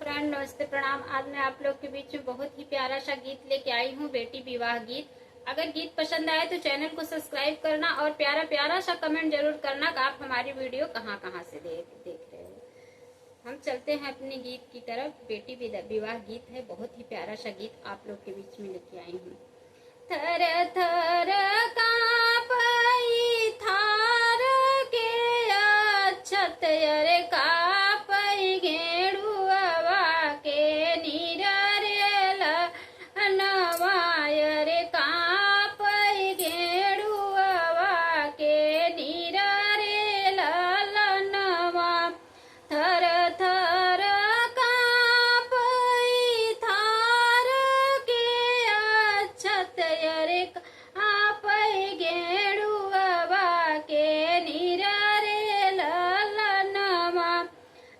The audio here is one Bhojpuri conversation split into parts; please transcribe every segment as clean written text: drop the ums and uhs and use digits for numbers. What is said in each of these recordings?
फ्रेंड, नमस्ते प्रणाम। आज मैं आप लोग के बीच में बहुत ही प्यारा सा गीत लेके आई हूँ, बेटी विवाह गीत। अगर गीत पसंद आए तो चैनल को सब्सक्राइब करना और प्यारा प्यारा सा कमेंट जरूर करना कि आप हमारी वीडियो कहाँ कहाँ से देख रहे हो। हम चलते हैं अपने गीत की तरफ। बेटी विवाह गीत है, बहुत ही प्यारा सा गीत आप लोग के बीच में लेके आई हूँ। थर थर कांपई थार के अक्षत अरे कापई घेड़ुआ के नीररेल नवाय कापई घेड़ुआ के नीररेल नवा। थर थर कांपई थार के अक्षत अरे कापई घेड़ुआ के नीररेल नवा।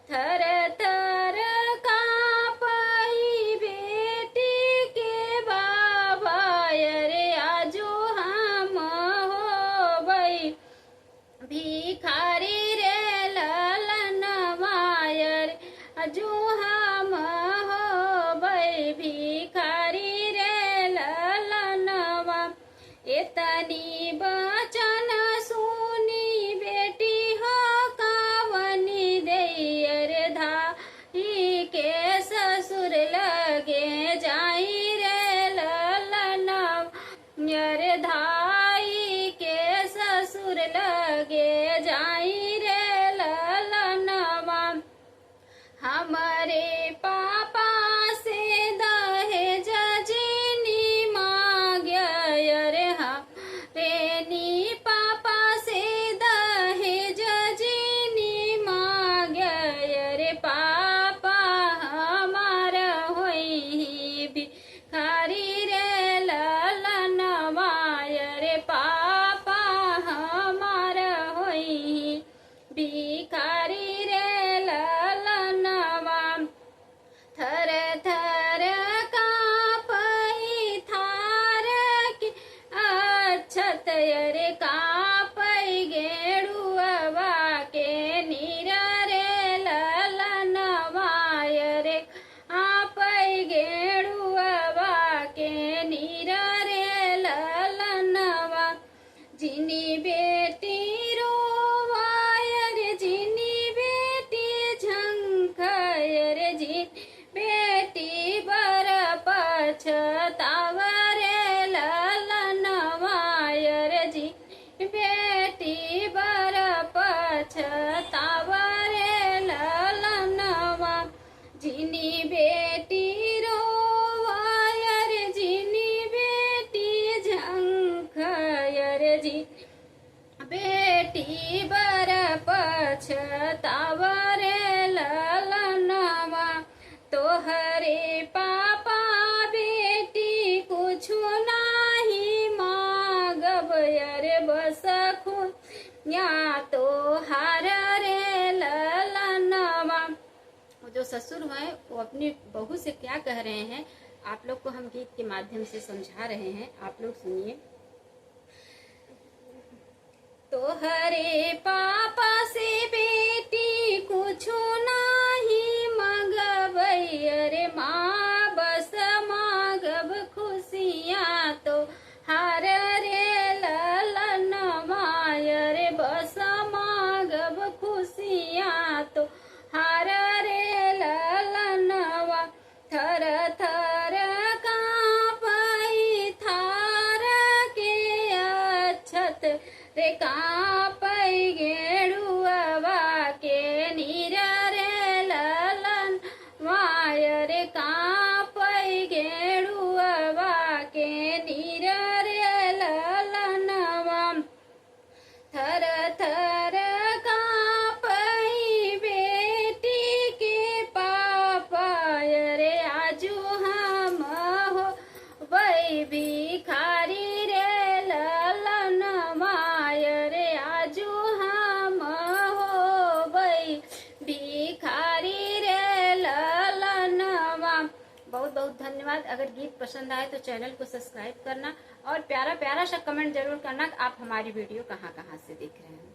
थर थर कांपई बेटी के बाबा अरे आजो हम होबई भिखारी रे ललनवायर आजो हम होबई भिखारी रे ललनवा। एतनी बचन सुनी बेटी हो कावनी दैयर धाई के ससुर लगे जाई रे ललनवा। धाई के ससुर लगे जाई रे ललनवा। हमारे पापा से दहेज जीनी मांग्या रे नी पापा से दहेज जीनी मांग्या रे पापा हमारा होई भिखारी रे ललनवा रे पापा हमारा होई भिखारी रे ललनवा। थर थर कांपई थार के अक्षत अरे कापई घेड़ुआ के नीररे ललनवा रे कापई घेड़ुआ के नीररे ललनवा। जिनी बेटी रोवायर जिनी बेटी झंखयर जिन बेटी बर पछतावर ललनवायर जी बेटी बर पछतावर ललनवा। जिनी बेटी रोवायर जिनी बेटी झंखयर जी बेटी बर पछतावर ललनवा। तोहरे पापा बेटी कुछु नाही मांगब अरे बस खुनिया तोहार रे ललनवा। जो ससुर हैं वो अपनी बहू से क्या कह रहे हैं आप लोग को हम गीत के माध्यम से समझा रहे हैं, आप लोग सुनिए। तोहरे पापा से बेटी कुछु नाही मांगबई अरे माँ बस मांगब खुशियाँ तो हार रे ललनवा रे बस मांगब खुशियाँ तो हार रे ललनवा। थर थर कांपई थार के अक्षत रे कांपई घेड़ुआ के नीररे ललनवा रे कांपई घेड़ुआ के नीररे ललनवा। थर थर कांपई बेटी के पापा रे आजू हम होबई भिखारी रे ललनवा रे आजू हम होबई भिखारी रे ललनवा। बहुत बहुत धन्यवाद। अगर गीत पसंद आए तो चैनल को सब्सक्राइब करना और प्यारा प्यारा सा कमेंट जरूर करना कि आप हमारी वीडियो कहाँ कहाँ से देख रहे हैं।